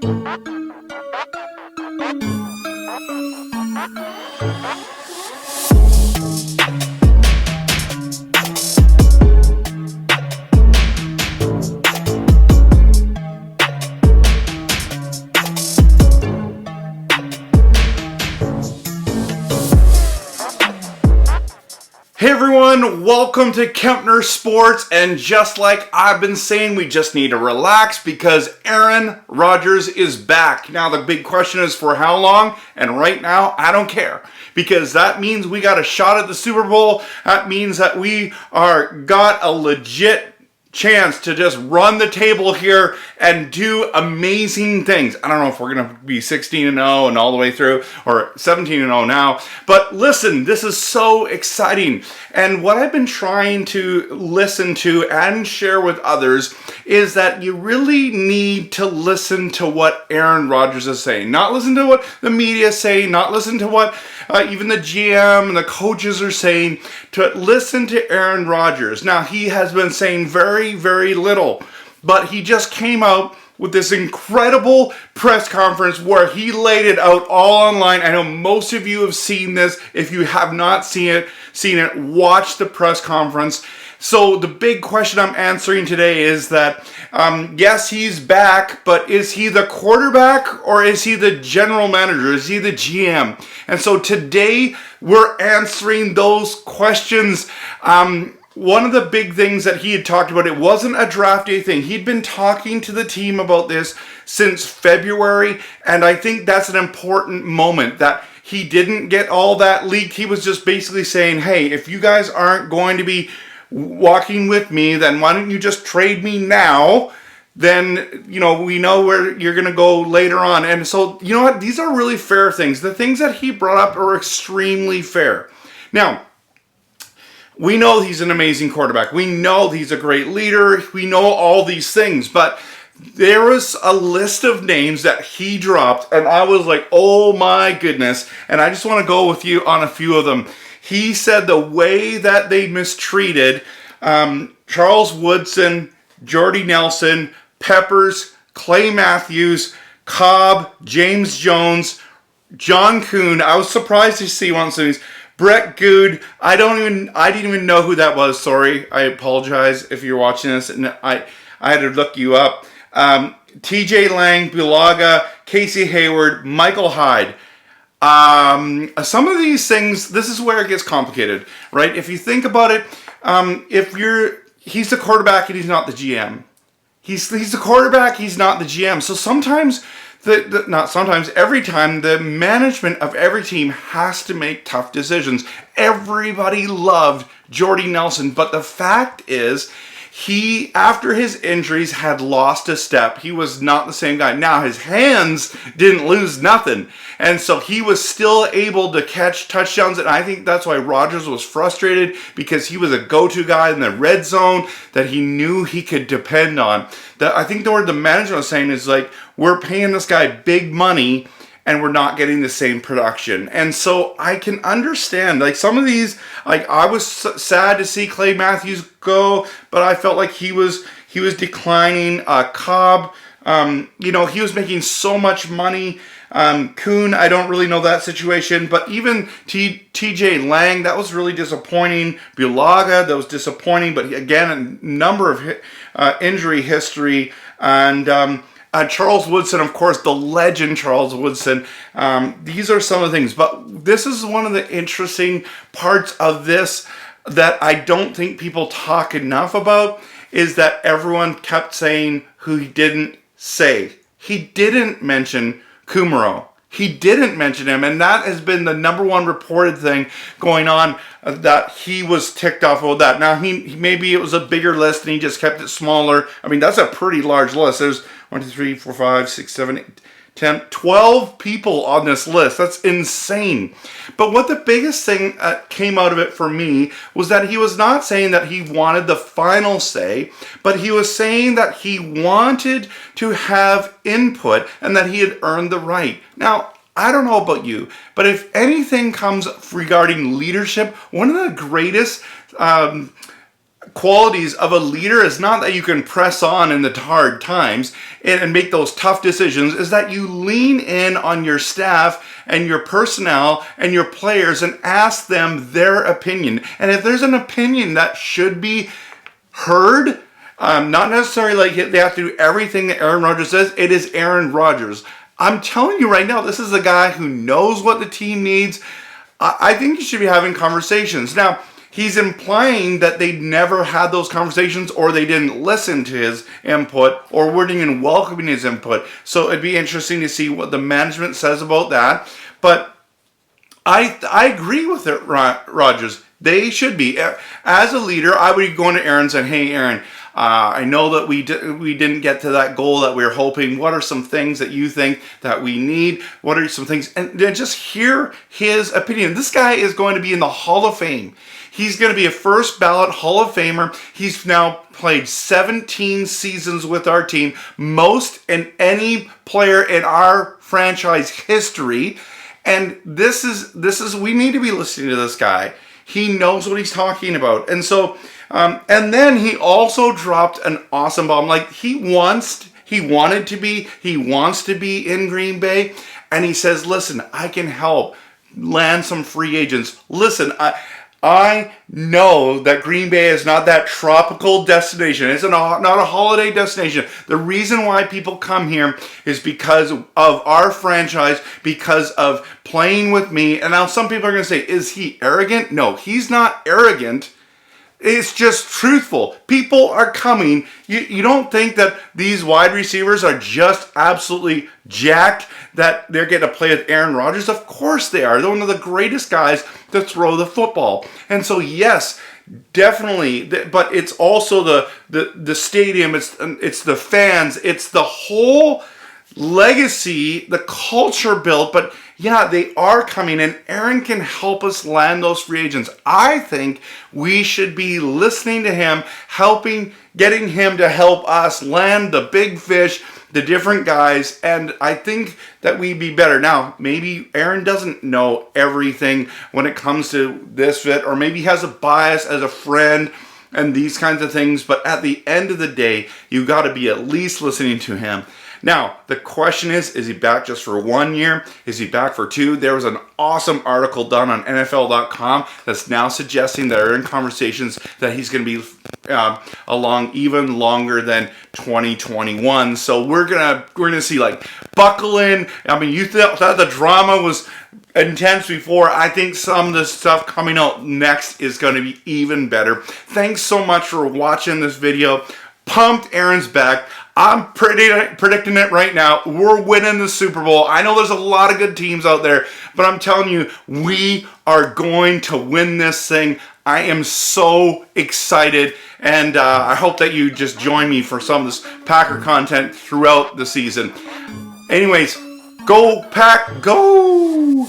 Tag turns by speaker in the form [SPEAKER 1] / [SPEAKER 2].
[SPEAKER 1] Hey everyone, welcome to Kempner Sports, and just like I've been saying, we just need to relax because Aaron Rodgers is back. Now the big question is for how long, and right now I don't care because that means we got a shot at the Super Bowl. That means that we got a legit chance to just run the table here and do amazing things. I don't know if we're going to be 16-0 and all the way through or 17-0 now, but listen, this is so exciting. And what I've been trying to listen to and share with others is that you really need to listen to what Aaron Rodgers is saying. Not listen to what the media is saying, not listen to what even the GM and the coaches are saying, to listen to Aaron Rodgers. Now, he has been saying very, very little, but he just came out with this incredible press conference where he laid it out all online. I know most of you have seen this. If you have not seen it, watch the press conference. So the big question I'm answering today is that, yes, he's back, but is he the quarterback or is he the general manager? Is he the GM? And so today we're answering those questions. One of the big things that he had talked about, it wasn't a draft day thing. He'd been talking to the team about this since February, and I think that's an important moment that he didn't get all that leaked. He was just basically saying, hey, if you guys aren't going to be walking with me, then why don't you just trade me now? Then, we know where you're going to go later on. And so, you know what? These are really fair things. The things that he brought up are extremely fair. Now, we know he's an amazing quarterback. We know he's a great leader. We know all these things. But there was a list of names that he dropped, and I was like, oh my goodness. And I just want to go with you on a few of them. He said the way that they mistreated Charles Woodson, Jordy Nelson, Peppers, Clay Matthews, Cobb, James Jones, John Kuhn. I was surprised to see one of these. Brett Good. I didn't even know who that was. Sorry, I apologize if you're watching this, and I had to look you up. TJ Lang, Bulaga, Casey Hayward, Michael Hyde. Some of these things, this is where it gets complicated, right? If you think about it, he's the quarterback and he's not the GM. He's the quarterback, he's not the GM. So sometimes, every time, the management of every team has to make tough decisions. Everybody loved Jordy Nelson, but the fact is, he, after his injuries, had lost a step. He was not the same guy. Now, his hands didn't lose nothing. And so he was still able to catch touchdowns. And I think that's why Rodgers was frustrated, because he was a go-to guy in the red zone that he knew he could depend on. I think the word the manager was saying is like, we're paying this guy big money and we're not getting the same production. And so I can understand, like, some of these, like, I was sad to see Clay Matthews go, but I felt like he was declining. Cobb, he was making so much money. Kuhn, I don't really know that situation, but even TJ Lang, that was really disappointing. Bulaga, that was disappointing, but again, a number of injury history. And Charles Woodson, of course, the legend Charles Woodson. These are some of the things, but this is one of the interesting parts of this that I don't think people talk enough about, is that everyone kept saying who he didn't say. He didn't mention Kumaro. He didn't mention him, and that has been the number one reported thing going on, that he was ticked off about that. Now, maybe it was a bigger list and he just kept it smaller. I mean, that's a pretty large list. There's 1, 2, 3, 4, 5, 6, 7, 8, 10, 12 people on this list. That's insane. But what the biggest thing came out of it for me was that he was not saying that he wanted the final say, but he was saying that he wanted to have input and that he had earned the right. Now, I don't know about you, but if anything comes regarding leadership, one of the greatest qualities of a leader is not that you can press on in the hard times and make those tough decisions, is that you lean in on your staff and your personnel and your players and ask them their opinion. And if there's an opinion that should be heard, not necessarily like they have to do everything that Aaron Rodgers says, it is Aaron Rodgers. I'm telling you right now, this is a guy who knows what the team needs. I think you should be having conversations. Now, he's implying that they never had those conversations, or they didn't listen to his input, or weren't even welcoming his input. So it'd be interesting to see what the management says about that. But I agree with it, Rodgers. They should be. As a leader, I would be going to Aaron and saying, hey, Aaron, I know that we didn't get to that goal that we were hoping. What are some things that you think that we need? What are some things? And then just hear his opinion. This guy is going to be in the Hall of Fame. He's going to be a first ballot Hall of Famer. He's now played 17 seasons with our team, most in any player in our franchise history. And this is we need to be listening to this guy. He knows what he's talking about. And so, and then he also dropped an awesome bomb. Like he wants to be in Green Bay. And he says, listen, I can help land some free agents. Listen, I know that Green Bay is not that tropical destination. It's not a holiday destination. The reason why people come here is because of our franchise, because of playing with me. And now some people are going to say, is he arrogant? No, he's not arrogant. It's just truthful. People are coming. You don't think that these wide receivers are just absolutely jacked that they're getting to play with Aaron Rodgers? Of course they are. They're one of the greatest guys to throw the football. And so yes, definitely. But it's also the stadium. It's the fans. It's the whole legacy, the culture built. But yeah, they are coming, and Aaron can help us land those free agents. I think we should be listening to him, getting him to help us land the big fish, the different guys, and I think that we'd be better. Now, maybe Aaron doesn't know everything when it comes to this fit, or maybe he has a bias as a friend and these kinds of things, but at the end of the day, you got to be at least listening to him. Now, the question is he back just for 1 year? Is he back for 2? There was an awesome article done on NFL.com that's now suggesting that they're in conversations that he's going to be along even longer than 2021. So we're gonna see, like, buckle in. I mean, you thought the drama was intense before. I think some of the stuff coming out next is going to be even better. Thanks so much for watching this video. Pumped Aaron's back. I'm predicting it right now. We're winning the Super Bowl. I know there's a lot of good teams out there, but I'm telling you, we are going to win this thing. I am so excited, and I hope that you just join me for some of this Packer content throughout the season. Anyways, go Pack, go!